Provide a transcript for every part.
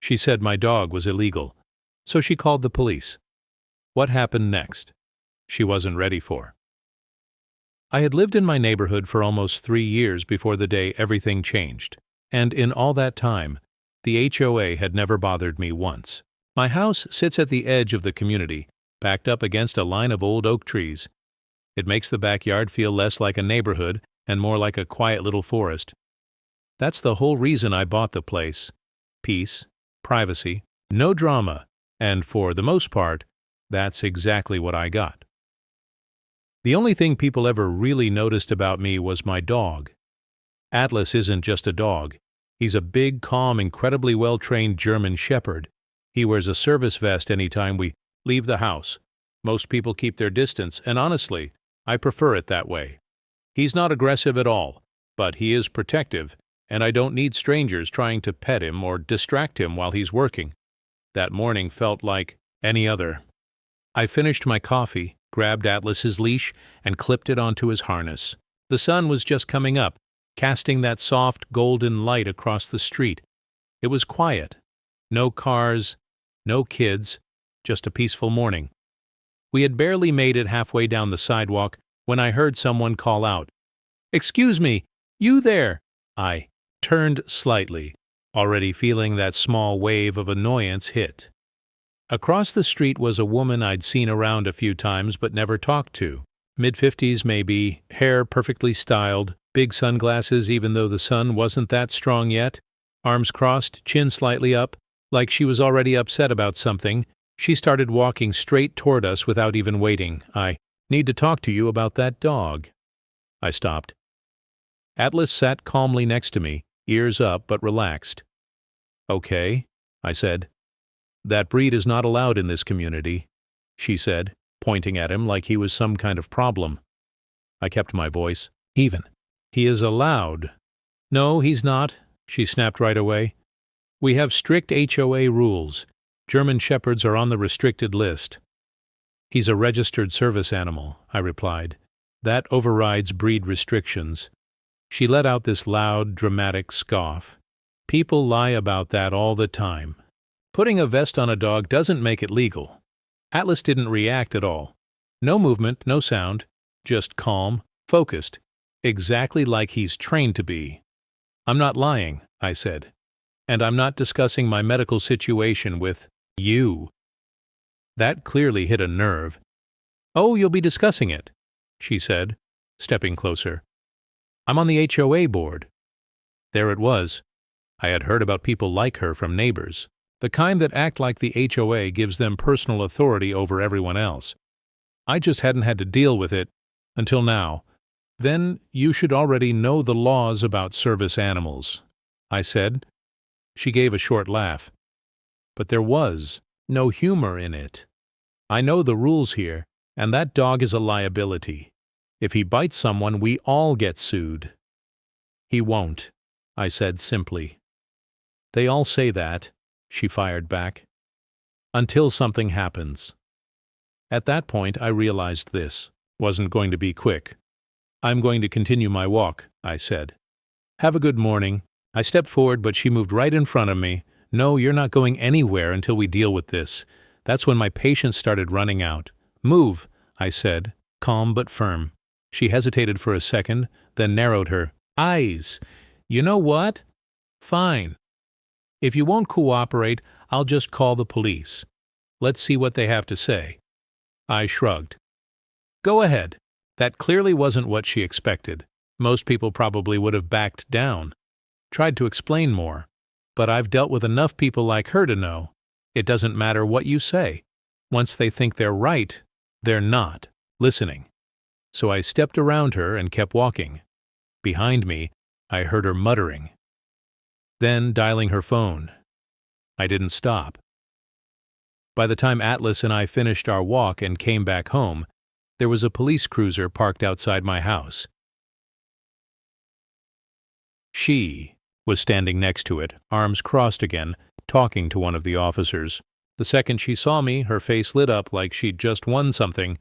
She said my dog was illegal, so she called the police. What happened next? She wasn't ready for. I had lived in my neighborhood for almost 3 years before the day everything changed, and in all that time, the HOA had never bothered me once. My house sits at the edge of the community, backed up against a line of old oak trees. It makes the backyard feel less like a neighborhood and more like a quiet little forest. That's the whole reason I bought the place. Peace, privacy, no drama, and for the most part, that's exactly what I got. The only thing people ever really noticed about me was my dog. Atlas isn't just a dog. He's a big, calm, incredibly well-trained German Shepherd. He wears a service vest anytime we leave the house. Most people keep their distance, and honestly, I prefer it that way. He's not aggressive at all, but he is protective, and I don't need strangers trying to pet him or distract him while he's working. That morning felt like any other. I finished my coffee, grabbed Atlas's leash, and clipped it onto his harness. The sun was just coming up, casting that soft, golden light across the street. It was quiet. No cars, no kids, just a peaceful morning. We had barely made it halfway down the sidewalk when I heard someone call out, "Excuse me, you there!" I turned slightly, already feeling that small wave of annoyance hit. Across the street was a woman I'd seen around a few times but never talked to. Mid-50s maybe, hair perfectly styled, big sunglasses even though the sun wasn't that strong yet, arms crossed, chin slightly up, like she was already upset about something. She started walking straight toward us without even waiting. "I need to talk to you about that dog." I stopped. Atlas sat calmly next to me, ears up but relaxed. "Okay," I said. "That breed is not allowed in this community," she said, pointing at him like he was some kind of problem. I kept my voice even. "He is allowed." "No, he's not," she snapped right away. "We have strict HOA rules. German Shepherds are on the restricted list." "He's a registered service animal," I replied. "That overrides breed restrictions." She let out this loud, dramatic scoff. "People lie about that all the time. Putting a vest on a dog doesn't make it legal." Atlas didn't react at all. No movement, no sound, just calm, focused, exactly like he's trained to be. "I'm not lying," I said. "And I'm not discussing my medical situation with you." That clearly hit a nerve. "Oh, you'll be discussing it," she said, stepping closer. "I'm on the HOA board." There it was. I had heard about people like her from neighbors. The kind that act like the HOA gives them personal authority over everyone else. I just hadn't had to deal with it until now. "Then you should already know the laws about service animals," I said. She gave a short laugh. But there was no humor in it. "I know the rules here, and that dog is a liability. If he bites someone, we all get sued." "He won't," I said simply. "They all say that," she fired back. "Until something happens." At that point, I realized this wasn't going to be quick. "I'm going to continue my walk," I said. "Have a good morning." I stepped forward, but she moved right in front of me. "No, you're not going anywhere until we deal with this." That's when my patience started running out. "Move," I said, calm but firm. She hesitated for a second, then narrowed her eyes. "You know what? Fine. If you won't cooperate, I'll just call the police. Let's see what they have to say." I shrugged. "Go ahead." That clearly wasn't what she expected. Most people probably would have backed down, tried to explain more. But I've dealt with enough people like her to know it doesn't matter what you say. Once they think they're right, they're not listening. So I stepped around her and kept walking. Behind me, I heard her muttering. Then dialing her phone. I didn't stop. By the time Atlas and I finished our walk and came back home, there was a police cruiser parked outside my house. She was standing next to it, arms crossed again, talking to one of the officers. The second she saw me, her face lit up like she'd just won something.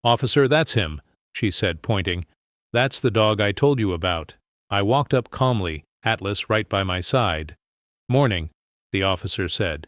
"Officer, that's him," she said, pointing. "That's the dog I told you about." I walked up calmly, Atlas right by my side. "Morning. the officer said.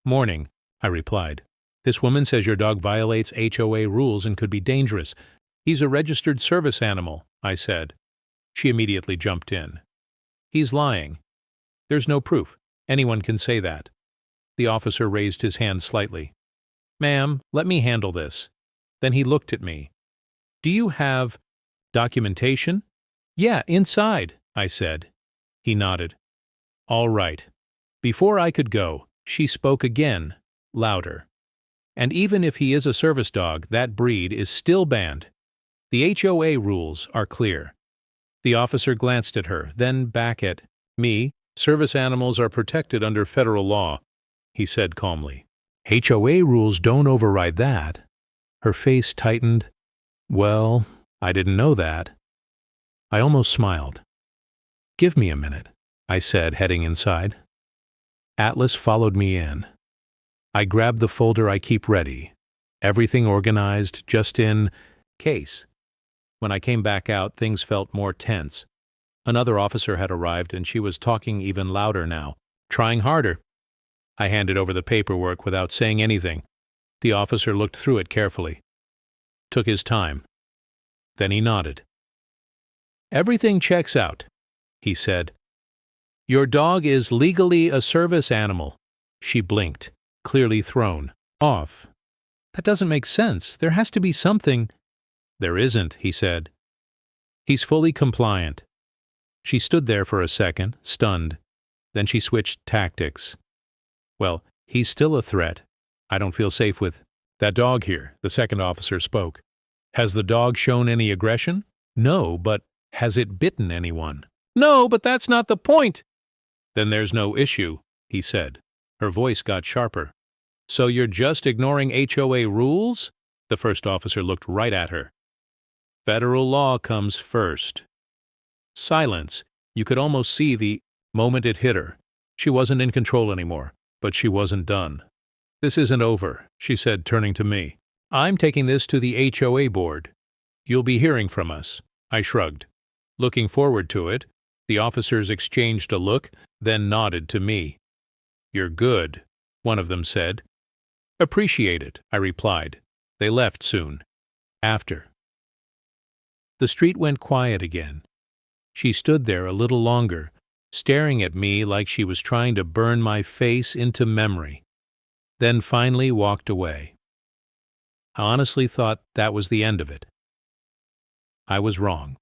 "Morning," I replied. "This woman says your dog violates HOA rules and could be dangerous. He's a registered service animal," I said. She immediately jumped in. "He's lying. There's no proof. Anyone can say that." The officer raised his hand slightly. "Ma'am, let me handle this." Then he looked at me. "Do you have documentation?" "Yeah, inside," I said. He nodded. "All right." Before I could go, she spoke again, louder. "And even if he is a service dog, that breed is still banned. The HOA rules are clear." The officer glanced at her, then back at me. "Service animals are protected under federal law," he said calmly. "HOA rules don't override that." Her face tightened. "Well, I didn't know that." I almost smiled. "Give me a minute," I said, heading inside. Atlas followed me in. I grabbed the folder I keep ready, everything organized just in case. When I came back out, things felt more tense. Another officer had arrived, and she was talking even louder now, trying harder. I handed over the paperwork without saying anything. The officer looked through it carefully. Took his time. Then he nodded. "Everything checks out," he said. "Your dog is legally a service animal." She blinked, clearly thrown off. "That doesn't make sense. There has to be something." "There isn't," he said. "He's fully compliant." She stood there for a second, stunned. Then she switched tactics. "Well, he's still a threat. I don't feel safe with that dog here," the second officer spoke. "Has the dog shown any aggression?" "No, but has it bitten anyone?" "No, but that's not the point." "Then there's no issue," he said. Her voice got sharper. "So you're just ignoring HOA rules?" The first officer looked right at her. "Federal law comes first." Silence. You could almost see the moment it hit her. She wasn't in control anymore, but she wasn't done. "This isn't over," she said, turning to me. "I'm taking this to the HOA board. You'll be hearing from us." I shrugged. Looking forward to it, the officers exchanged a look, then nodded to me. "You're good," one of them said. "Appreciate it," I replied. They left soon. After. The street went quiet again. She stood there a little longer, staring at me like she was trying to burn my face into memory, then finally walked away. I honestly thought that was the end of it. I was wrong.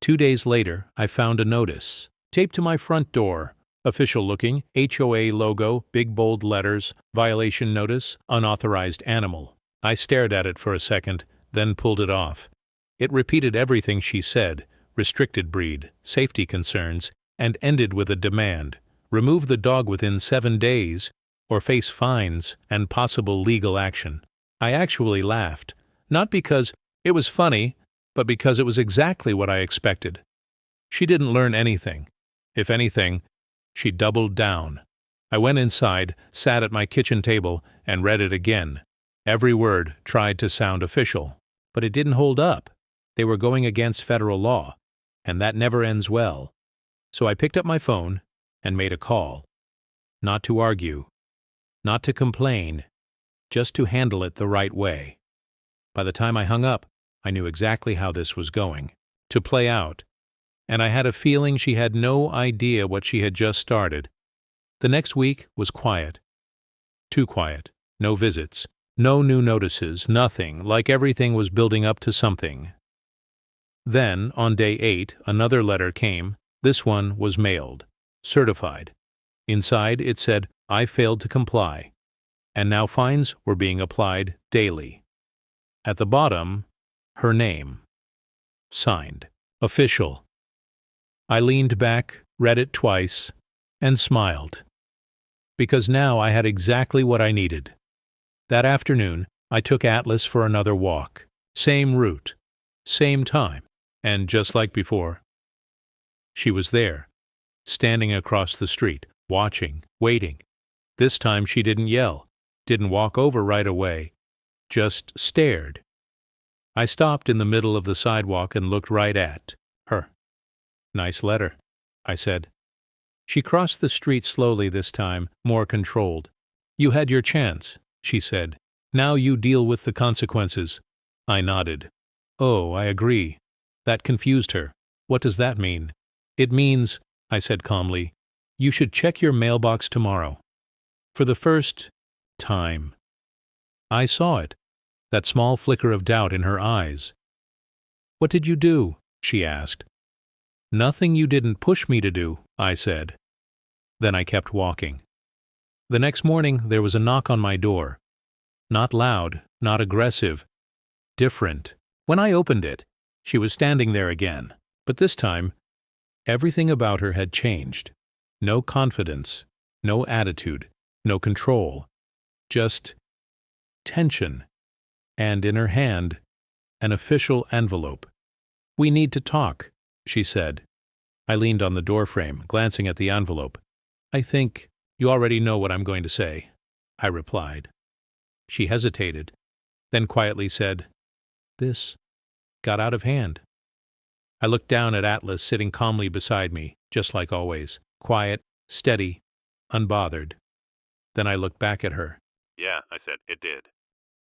2 days later, I found a notice, taped to my front door, official-looking, HOA logo, big bold letters, violation notice, unauthorized animal. I stared at it for a second, then pulled it off. It repeated everything she said, restricted breed, safety concerns, and ended with a demand: remove the dog within 7 days, or face fines and possible legal action. I actually laughed, not because it was funny, but because it was exactly what I expected. She didn't learn anything. If anything, she doubled down. I went inside, sat at my kitchen table, and read it again. Every word tried to sound official, but it didn't hold up. They were going against federal law, and that never ends well. So I picked up my phone and made a call. Not to argue, not to complain, just to handle it the right way. By the time I hung up, I knew exactly how this was going to play out, and I had a feeling she had no idea what she had just started. The next week was quiet. Too quiet. No visits. No new notices. Nothing, like everything was building up to something. Then, on day 8, another letter came. This one was mailed. Certified. Inside it said, "I failed to comply." And now fines were being applied daily. At the bottom, her name. Signed. Official. I leaned back, read it twice, and smiled. Because now I had exactly what I needed. That afternoon, I took Atlas for another walk. Same route. Same time. And just like before, she was there, standing across the street, watching, waiting. This time she didn't yell, didn't walk over right away, just stared. I stopped in the middle of the sidewalk and looked right at her. "Nice letter," I said. She crossed the street slowly this time, more controlled. "You had your chance," she said. "Now you deal with the consequences." I nodded. "Oh, I agree." That confused her. "What does that mean?" "It means," I said calmly, "you should check your mailbox tomorrow." For the first time. I saw it, that small flicker of doubt in her eyes. "What did you do?" she asked. "Nothing you didn't push me to do," I said. Then I kept walking. The next morning there was a knock on my door. Not loud, not aggressive. Different. When I opened it, she was standing there again. But this time, everything about her had changed. No confidence, no attitude, no control. Just tension. And in her hand, an official envelope. "We need to talk," she said. I leaned on the doorframe, glancing at the envelope. "I think you already know what I'm going to say," I replied. She hesitated, then quietly said, "This got out of hand." I looked down at Atlas sitting calmly beside me, just like always, quiet, steady, unbothered. Then I looked back at her. "Yeah," I said, "it did."